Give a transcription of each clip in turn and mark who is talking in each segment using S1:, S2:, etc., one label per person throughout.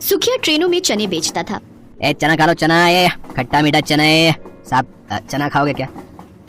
S1: सुखिया ट्रेनों में चने बेचता था।
S2: ए चना खा लो, चना है, खट्टा मीठा चना है। साहब चना खाओगे क्या?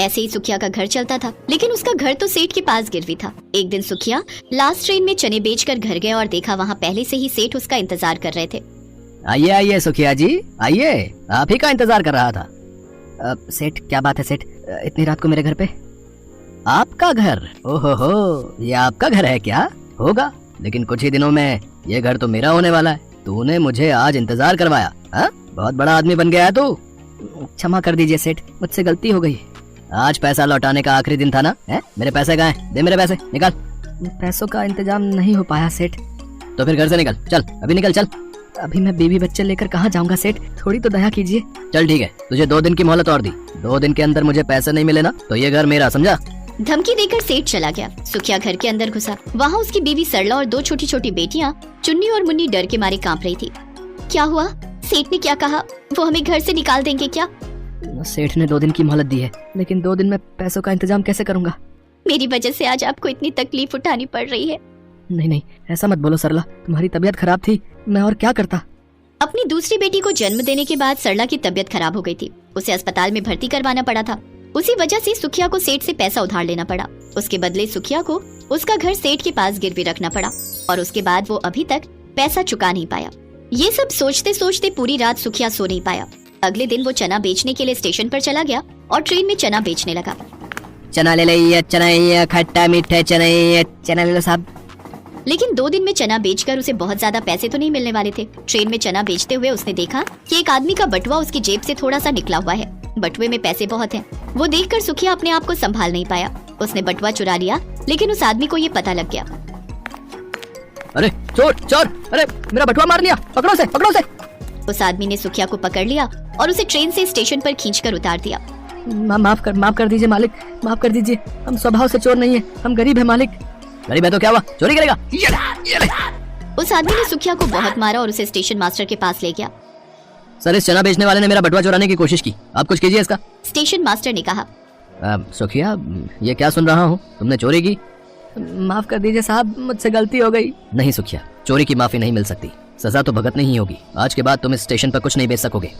S1: ऐसे ही सुखिया का घर चलता था, लेकिन उसका घर तो सेठ के पास गिरवी था। एक दिन सुखिया लास्ट ट्रेन में चने बेचकर घर गया और देखा वहाँ पहले से ही सेठ उसका इंतजार कर रहे थे।
S2: आइए आइए सुखिया जी, आइए, आप ही का इंतजार कर रहा था। सेठ क्या बात है सेठ, इतनी रात को मेरे घर पे? आपका घर? ओहो हो, ये आपका घर है क्या? होगा, लेकिन कुछ ही दिनों में ये घर तो मेरा होने वाला है। तूने मुझे आज इंतजार करवाया, हाँ? बहुत बड़ा आदमी बन गया है तू। क्षमा कर दीजिए सेठ, मुझसे गलती हो गई। आज पैसा लौटाने का आखिरी दिन था ना? है? मेरे पैसे कहाँ हैं? दे मेरे पैसे, निकाल। पैसों का इंतजाम नहीं हो पाया सेठ। तो फिर घर से निकल, चल अभी निकल, चल। अभी मैं बीवी बच्चे लेकर कहाँ जाऊंगा सेठ, थोड़ी तो दया कीजिए। चल ठीक है, तुझे 2 दिन की मोहलत और दी। 2 दिन के अंदर मुझे पैसे नहीं मिले ना तो ये घर मेरा, समझा?
S1: धमकी देकर सेठ चला गया। सुखिया घर के अंदर घुसा। वहाँ उसकी बीवी सरला और 2 छोटी छोटी बेटियाँ चुन्नी और मुन्नी डर के मारे कांप रही थी। क्या हुआ? सेठ ने क्या कहा? वो हमें घर से निकाल देंगे क्या?
S2: सेठ ने 2 दिन की मोहलत दी है, लेकिन 2 दिन में पैसों का इंतजाम कैसे करूंगा?
S1: मेरी वजह से आज आपको इतनी तकलीफ उठानी पड़ रही है।
S2: नहीं नहीं, ऐसा मत बोलो सरला, तुम्हारी तबीयत खराब थी, मैं और क्या करता।
S1: अपनी दूसरी बेटी को जन्म देने के बाद सरला की तबीयत खराब हो गई थी। उसे अस्पताल में भर्ती करवाना पड़ा था। उसी वजह से सुखिया को सेठ से पैसा उधार लेना पड़ा। उसके बदले सुखिया को उसका घर सेठ के पास गिरवी रखना पड़ा और उसके बाद वो अभी तक पैसा चुका नहीं पाया। ये सब सोचते सोचते पूरी रात सुखिया सो नहीं पाया। अगले दिन वो चना बेचने के लिए स्टेशन पर चला गया और ट्रेन में चना बेचने लगा।
S2: चना ले लीजिए, चना ये खट्टा मीठा चना, ये चना ले लो साहब।
S1: लेकिन 2 दिन में चना बेचकर उसे बहुत ज्यादा पैसे तो नहीं मिलने वाले थे। ट्रेन में चना बेचते हुए उसने देखा कि एक आदमी का बटुआ उसकी जेब से थोड़ा सा निकला हुआ है। बटुए में पैसे बहुत हैं। वो देखकर सुखिया अपने आप को संभाल नहीं पाया। उसने बटुआ चुरा लिया, लेकिन उस आदमी को ये पता लग गया।
S2: अरे चोर चोर, अरे मेरा बटुआ मार लिया, पकड़ो से, पकड़ो से।
S1: उस आदमी ने सुखिया को पकड़ लिया और उसे ट्रेन से स्टेशन पर खींचकर उतार दिया।
S2: माफ कर दीजिए मालिक, माफ कर दीजिए, हम स्वभाव से चोर नहीं है, हम गरीब है मालिक। गरीब है तो क्या हुआ, चोरी करेगा?
S1: उस आदमी ने सुखिया को बहुत मारा और उसे स्टेशन मास्टर के पास ले गया।
S2: सर, इस चना बेचने वाले ने मेरा बटुआ चुराने की कोशिश की, आप कुछ कीजिए इसका।
S1: स्टेशन मास्टर ने कहा।
S2: सुखिया, ये क्या सुन रहा हूँ, तुमने चोरी की? माफ कर दीजिए साहब, मुझसे गलती हो गई। नहीं सुखिया, चोरी की माफी नहीं मिल सकती, सजा तो भुगतनी ही होगी। आज के बाद तुम इस स्टेशन पर कुछ नहीं बेच सकोगे।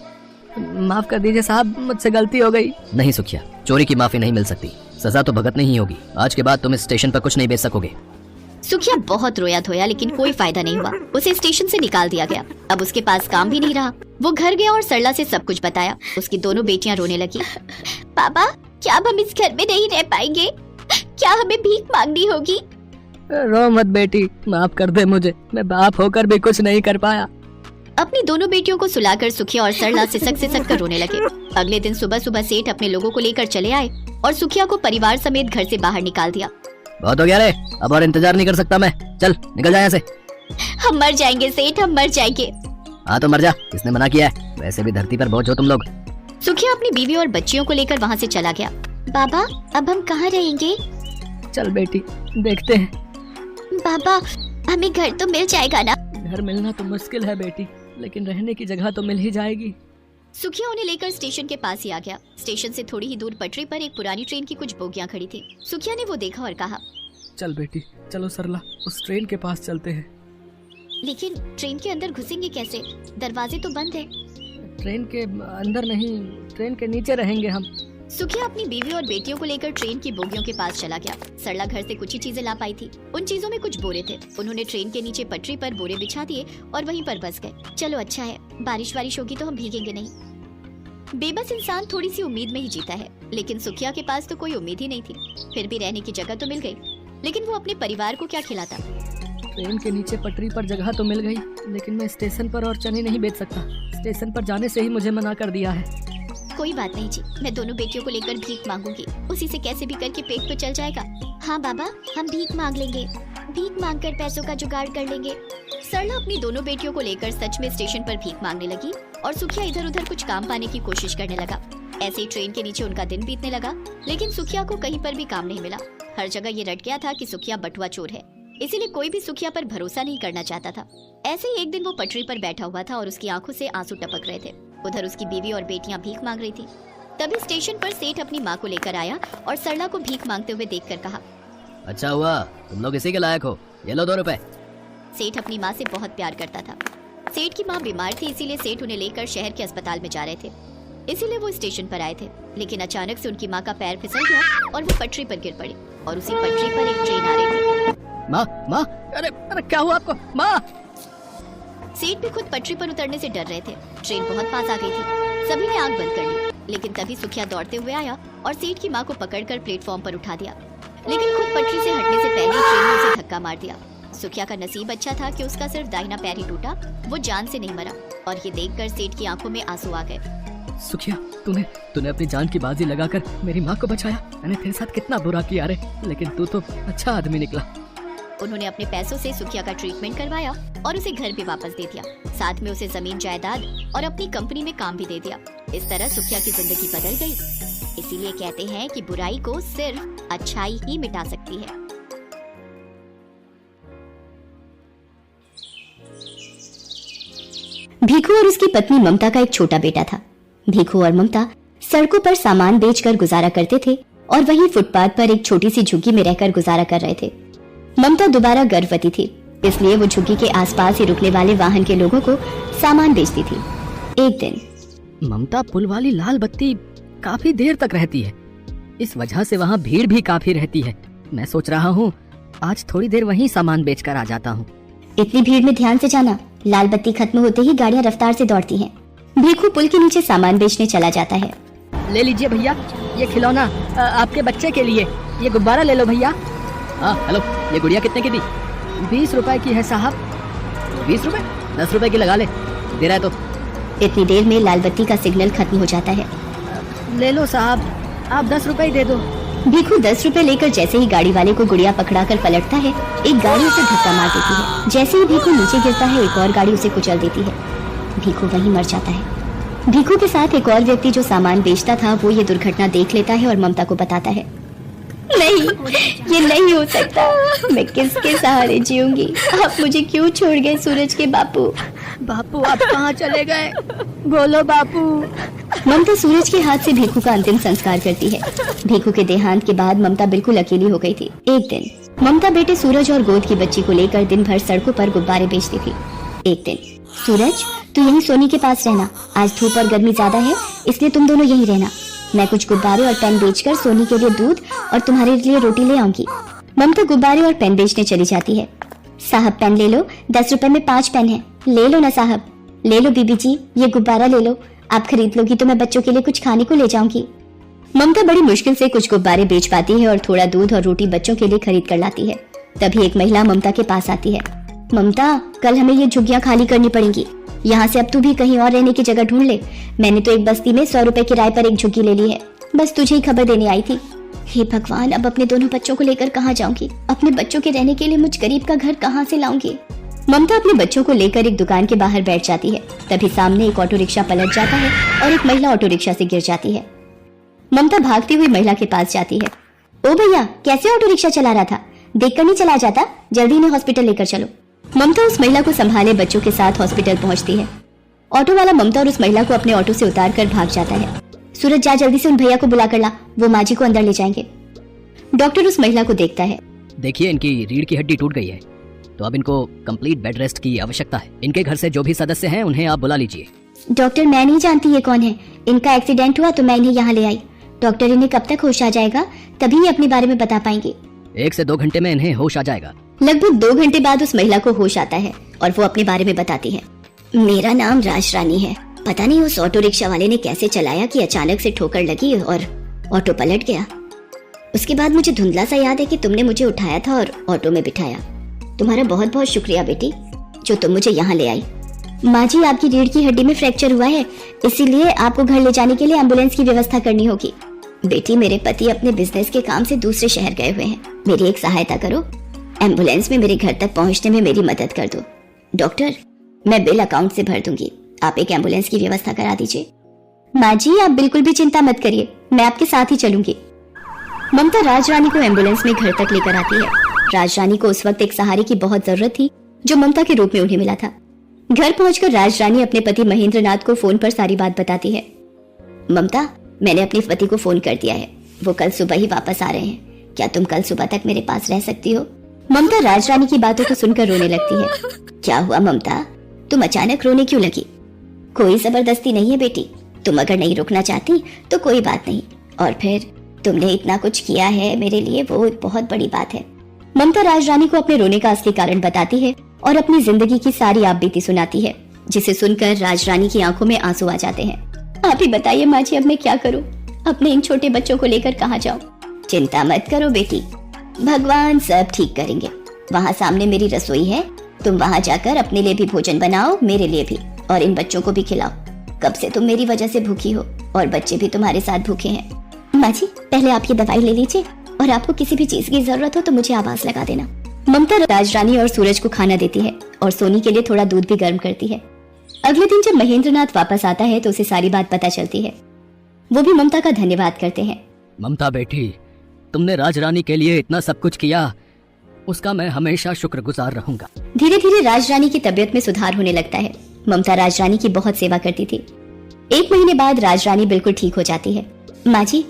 S2: माफ कर दीजिए साहब, मुझसे गलती हो गई। नहीं सुखिया, चोरी की माफी नहीं मिल सकती, सजा तो भुगतनी ही होगी। आज के बाद तुम इस स्टेशन पर कुछ नहीं बेच सकोगे।
S1: सुखिया बहुत रोया धोया, लेकिन कोई फायदा नहीं हुआ। उसे स्टेशन से निकाल दिया गया। अब उसके पास काम भी नहीं रहा। वो घर गया और सरला से सब कुछ बताया। उसकी दोनों बेटियां रोने लगी। पापा, क्या अब हम इस घर में नहीं रह पाएंगे? क्या हमें भीख मांगनी होगी?
S2: रो मत बेटी, माफ कर दे मुझे, मैं बाप होकर भी कुछ नहीं कर पाया।
S1: अपनी दोनों बेटियों को सुलाकर सुखिया और सरला सिसक कर रोने लगे। अगले दिन सुबह सुबह सेठ अपने लोगों को लेकर चले आए और सुखिया को परिवार समेत घर से बाहर निकाल दिया।
S2: बहुत हो गया रे, अब और इंतजार नहीं कर सकता मैं, चल निकल जा यहाँ से।
S1: हम मर जाएंगे सेठ, हम मर जाएंगे।
S2: हाँ तो मर जा, किसने मना किया है? वैसे भी धरती पर बोझ हो तुम लोग।
S1: सुखिया अपनी बीवी और बच्चियों को लेकर वहाँ से चला गया। बाबा, अब हम कहाँ रहेंगे?
S2: चल बेटी, देखते हैं।
S1: बाबा, हमें घर तो मिल जाएगा ना?
S2: घर मिलना तो मुश्किल है बेटी, लेकिन रहने की जगह तो मिल ही जाएगी।
S1: सुखिया उन्हें लेकर स्टेशन के पास ही आ गया। स्टेशन से थोड़ी ही दूर पटरी पर एक पुरानी ट्रेन की कुछ बोगियां खड़ी थी। सुखिया ने वो देखा और कहा,
S2: चल बेटी, चलो सरला, उस ट्रेन के पास चलते हैं।
S1: लेकिन ट्रेन के अंदर घुसेंगे कैसे? दरवाजे तो बंद है।
S2: ट्रेन के अंदर नहीं, ट्रेन के नीचे रहेंगे हम।
S1: सुखिया अपनी बीवी और बेटियों को लेकर ट्रेन की बोगियों के पास चला गया। सरला घर से कुछ ही चीजें ला पाई थी। उन चीजों में कुछ बोरे थे। उन्होंने ट्रेन के नीचे पटरी पर बोरे बिछा दिए और वहीं पर बस गए। चलो अच्छा है, बारिश वारिश होगी तो हम भीगेंगे नहीं। बेबस इंसान थोड़ी सी उम्मीद में ही जीता है, लेकिन सुखिया के पास तो कोई उम्मीद ही नहीं थी। फिर भी रहने की जगह तो मिल गई, लेकिन वो अपने परिवार को क्या खिलाता?
S2: ट्रेन के नीचे पटरी पर जगह तो मिल गई, लेकिन मैं स्टेशन पर और चने नहीं बेच सकता। स्टेशन पर जाने से ही मुझे मना कर दिया है।
S1: कोई बात नहीं जी, मैं दोनों बेटियों को लेकर भीख मांगूंगी। उसी से कैसे भी करके पेट तो चल जाएगा। हाँ बाबा, हम भीख मांग लेंगे, भीख मांगकर पैसों का जुगाड़ कर लेंगे। सरला अपनी दोनों बेटियों को लेकर सच में स्टेशन पर भीख मांगने लगी और सुखिया इधर उधर कुछ काम पाने की कोशिश करने लगा। ऐसे ही ट्रेन के नीचे उनका दिन बीतने लगा, लेकिन सुखिया को कहीं पर भी काम नहीं मिला। हर जगह ये रट गया था कि सुखिया बटुआ चोर है, इसीलिए कोई भी सुखिया पर भरोसा नहीं करना चाहता था। ऐसे ही एक दिन वो पटरी पर बैठा हुआ था और उसकी आंखों से आंसू टपक रहे थे। उधर उसकी बीवी और बेटियां भीख मांग रही थी। तभी स्टेशन पर सेठ अपनी माँ को लेकर आया और सरला को भीख मांगते हुए देखकर कहा,
S2: अच्छा हुआ तुम लोग इसी के लायक हो, ये लो 2 रुपए।
S1: सेठ अपनी माँ से बहुत प्यार करता था। सेठ की माँ बीमार थी, इसीलिए सेठ उन्हें लेकर शहर के अस्पताल में जा रहे थे, इसीलिए वो स्टेशन पर आए थे। लेकिन अचानक से उनकी माँ का पैर फिसल गया और वो पटरी पर गिर पड़ी और उसी पटरी पर एक ट्रेन आ रही थी।
S2: माँ, अरे क्या हुआ आपको माँ?
S1: सेठ भी खुद पटरी पर उतरने से डर रहे थे। ट्रेन बहुत पास आ गई थी, सभी ने आंख बंद कर ली। लेकिन तभी सुखिया दौड़ते हुए आया और सेठ की माँ को पकड़कर प्लेटफॉर्म पर उठा दिया। लेकिन खुद पटरी से हटने से पहले ट्रेन ने उसे धक्का मार दिया। सुखिया का नसीब अच्छा था कि उसका सिर्फ दाहिना पैर ही टूटा, वो जान से नहीं मरा। और ये देखकर सेठ की आंखों में आंसू आ गए।
S2: सुखिया, तूने अपनी जान की बाजी लगाकर मेरी माँ को बचाया। मैंने तेरे साथ कितना बुरा किया रे, लेकिन तू तो अच्छा आदमी निकला।
S1: उन्होंने अपने पैसों से सुखिया का ट्रीटमेंट करवाया और उसे घर भी वापस दे दिया। साथ में उसे जमीन जायदाद और अपनी कंपनी में काम भी दे दिया। इस तरह सुखिया की जिंदगी बदल गई। इसीलिए कहते हैं कि बुराई को सिर्फ अच्छाई ही मिटा सकती है। भीखू और उसकी पत्नी ममता का एक छोटा बेटा था। भीखू और ममता सड़कों पर सामान बेचकर गुजारा करते थे और वहीं फुटपाथ पर एक छोटी सी झुग्गी में रहकर गुजारा कर रहे थे। ममता दोबारा गर्भवती थी, इसलिए वो झुग्गी के आसपास ही रुकने वाले वाहन के लोगों को सामान बेचती थी। एक दिन
S2: ममता पुल वाली लाल बत्ती काफी देर तक रहती है, इस वजह से वहाँ भीड़ भी काफी रहती है। मैं सोच रहा हूँ आज थोड़ी देर वहीं सामान बेचकर आ जाता हूँ।
S1: इतनी भीड़ में ध्यान से जाना, लाल बत्ती खत्म होते ही गाड़ियाँ रफ्तार से दौड़ती हैं। भीखू पुल के नीचे सामान बेचने चला जाता है।
S2: ले लीजिए भैया, ये खिलौना आपके बच्चे के लिए। ये गुब्बारा ले लो भैया। हाँ हेलो, ये गुड़िया कितने की दी? 20 रुपए की है साहब। 20 रुपए? 10 रुपए की लगा ले, दे रहा है तो।
S1: इतनी देर में लाल बत्ती का सिग्नल खत्म हो जाता है।
S2: ले लो साहब, आप 10 रुपए ही दे दो।
S1: भीखू 10 रुपए लेकर जैसे ही गाड़ी वाले को गुड़िया पकड़ाकर पलटता है, एक गाड़ी उसे धक्का मार देती है। जैसे ही भीखू नीचे गिरता है, एक और गाड़ी उसे कुचल देती है। भीखू वहीं मर जाता है। भीखू के साथ एक और व्यक्ति जो सामान बेचता था, वो ये दुर्घटना देख लेता है और ममता को बताता है। नहीं, ये नहीं हो सकता। मैं किसके सहारे जीऊंगी? आप मुझे क्यों छोड़ गए सूरज के बापू?
S2: बापू आप कहाँ चले गए? बोलो बापू।
S1: ममता सूरज के हाथ से भीखू का अंतिम संस्कार करती है। भीखू के देहांत के बाद ममता बिल्कुल अकेली हो गई थी। एक दिन ममता बेटे सूरज और गोद की बच्ची को लेकर दिन भर सड़कों पर गुब्बारे बेचती थी। एक दिन, सूरज तू यहीं सोनी के पास रहना, आज धूप और गर्मी ज्यादा है, इसलिए तुम दोनों यहीं रहना। मैं कुछ गुब्बारे और पेन बेचकर सोनी के लिए दूध और तुम्हारे लिए रोटी ले आऊंगी। ममता गुब्बारे और पेन बेचने चली जाती है। साहब पेन ले लो, 10 रुपए में 5 पेन है। ले लो ना साहब। ले लो बीबी जी, ये गुब्बारा ले लो। आप खरीद लोगी तो मैं बच्चों के लिए कुछ खाने को ले जाऊंगी। ममता बड़ी मुश्किल से कुछ गुब्बारे बेच पाती है और थोड़ा दूध और रोटी बच्चों के लिए खरीद कर लाती है। तभी एक महिला ममता के पास आती है। ममता, कल हमें ये झुग्गियां खाली करनी पड़ेंगी। यहाँ से अब तू भी कहीं और रहने की जगह ढूंढ ले। मैंने तो एक बस्ती में 100 रुपए किराए पर एक झुग्गी ले ली है। बस तुझे ही खबर देने आई थी। हे भगवान, अब अपने दोनों बच्चों को लेकर कहाँ जाऊंगी? अपने बच्चों के रहने के लिए मुझ गरीब का घर कहाँ से लाऊंगी? ममता अपने बच्चों को लेकर एक दुकान के बाहर बैठ जाती है। तभी सामने एक ऑटो रिक्शा पलट जाता है और एक महिला ऑटो रिक्शा से गिर जाती है। ममता भागती हुई महिला के पास जाती है। ओ भैया, कैसे ऑटो रिक्शा चला रहा था? देखकर नहीं चला जाता? जल्दी इन्हें हॉस्पिटल लेकर चलो। ममता उस महिला को संभाले बच्चों के साथ हॉस्पिटल पहुंचती है। ऑटो वाला ममता और उस महिला को अपने ऑटो से उतार कर भाग जाता है। सूरज, जा जल्दी से उन भैया को बुला कर ला, वो माँ जी को अंदर ले जाएंगे। डॉक्टर उस महिला को देखता है।
S2: देखिए, इनकी रीढ़ की हड्डी टूट गई है, तो अब इनको कंप्लीट बेड रेस्ट की आवश्यकता है। इनके घर से जो भी सदस्य हैं उन्हें आप बुला लीजिए।
S1: डॉक्टर, मैं नहीं जानती ये कौन है। इनका एक्सीडेंट हुआ तो मैं इन्हें यहाँ ले आई। डॉक्टर, इन्हें कब तक होश आ जाएगा? तभी ये अपने बारे में बता पाएंगे।
S2: 1 से 2 घंटे में इन्हें होश आ जाएगा।
S1: लगभग 2 घंटे बाद उस महिला को होश आता है और वो अपने बारे में बताती है। मेरा नाम राज रानी है। पता नहीं उस ऑटो रिक्शा वाले ने कैसे चलाया कि अचानक से ठोकर लगी और ऑटो पलट गया। उसके बाद मुझे धुंधला सा याद है कि तुमने मुझे उठाया था और ऑटो में बिठाया। तुम्हारा बहुत बहुत शुक्रिया बेटी, जो तुम मुझे यहाँ ले आई। माँ जी, आपकी रीढ़ की हड्डी में फ्रैक्चर हुआ है, इसीलिए आपको घर ले जाने के लिए एम्बुलेंस की व्यवस्था करनी होगी। बेटी, मेरे पति अपने बिजनेस के काम से दूसरे शहर गए हुए हैं। मेरी एक सहायता करो, एम्बुलेंस में मेरे घर तक पहुँचने में मेरी मदद कर दो। डॉक्टर, मैं बिल अकाउंट से भर दूंगी, आप एक एम्बुलेंस की व्यवस्था करा दीजिए। माँ जी, आप बिल्कुल भी चिंता मत करिए, मैं आपके साथ ही चलूंगी। ममता राज रानी को एम्बुलेंस में घर तक लेकर आती है। राज रानी को उस वक्त एक सहारे की बहुत जरूरत थी, जो ममता के रूप में उन्हें मिला था। घर पहुंचकर राज रानी अपने पति महेंद्र नाथ को फोन पर सारी बात बताती है। ममता, मैंने अपने पति को फोन कर दिया है, वो कल सुबह ही वापस आ रहे हैं। क्या तुम कल सुबह तक मेरे पास रह सकती हो? ममता राज रानी की बातों को सुनकर रोने लगती है। क्या हुआ ममता, तुम अचानक रोने क्यों लगी? कोई जबरदस्ती नहीं है बेटी, तुम अगर नहीं रुकना चाहती तो कोई बात नहीं, और फिर तुमने इतना कुछ किया है मेरे लिए, वो एक बहुत बड़ी बात है। ममता राजरानी को अपने रोने का असली कारण बताती है और अपनी जिंदगी की सारी आप बीती सुनाती है, जिसे सुनकर राजरानी की आंखों में आंसू आ जाते हैं। आप ही बताइए माँ जी, अब मैं क्या करूँ? अपने इन छोटे बच्चों को लेकर कहाँ जाऊँ? चिंता मत करो बेटी, भगवान सब ठीक करेंगे। वहाँ सामने मेरी रसोई है, तुम वहाँ जाकर अपने लिए भी भोजन बनाओ, मेरे लिए भी, और इन बच्चों को भी खिलाओ। कब से तुम मेरी वजह से भूखी हो और बच्चे भी तुम्हारे साथ भूखे हैं। माँ जी, पहले आप ये दवाई ले लीजिए, और आपको किसी भी चीज की जरूरत हो तो मुझे आवाज लगा देना। ममता राजरानी और सूरज को खाना देती है और सोनी के लिए थोड़ा दूध भी गर्म करती है। अगले दिन जब महेंद्रनाथ वापस आता है तो उसे सारी बात पता चलती है। वो भी ममता का धन्यवाद करते हैं।
S2: ममता बेटी, तुमने राजरानी के लिए इतना सब कुछ किया, उसका मैं हमेशा शुक्रगुजार रहूंगा।
S1: धीरे धीरे राजरानी की तबीयत में सुधार होने लगता है। ममता राजरानी की बहुत सेवा करती थी। 1 महीने बाद राजरानी बिल्कुल ठीक हो जाती है। माँ जी,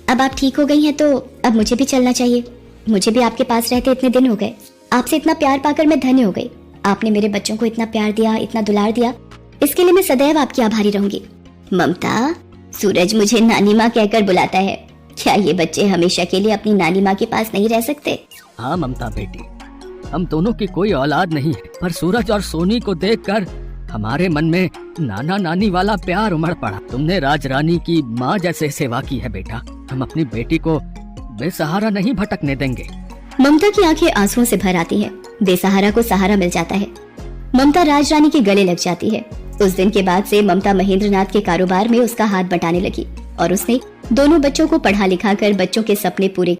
S1: अब आप ठीक हो गई हैं तो अब मुझे भी चलना चाहिए। मुझे भी आपके पास रहते इतने दिन हो गए। आपसे इतना प्यार पाकर मैं धन्य हो गई। आपने मेरे बच्चों को इतना प्यार दिया, इतना दुलार दिया, इसके लिए मैं सदैव आपकी आभारी रहूंगी। ममता, सूरज मुझे नानी माँ कहकर बुलाता है। क्या ये बच्चे हमेशा के लिए अपनी नानी माँ के पास नहीं रह सकते?
S2: हाँ ममता बेटी, हम दोनों की कोई औलाद नहीं है, पर सूरज और सोनी को देखकर हमारे मन में नाना नानी वाला प्यार उमड़ पड़ा। तुमने राजरानी की माँ जैसे सेवा की है बेटा, हम अपनी बेटी को बेसहारा नहीं भटकने देंगे।
S1: ममता की आंखें आंसुओं से भर आती हैं। बेसहारा को सहारा मिल जाता है। ममता राजरानी के गले लग जाती है। उस दिन के बाद से ममता महेंद्रनाथ के कारोबार में उसका हाथ बटाने लगी और उसने दोनों बच्चों को पढ़ा लिखा कर बच्चों के सपने पूरे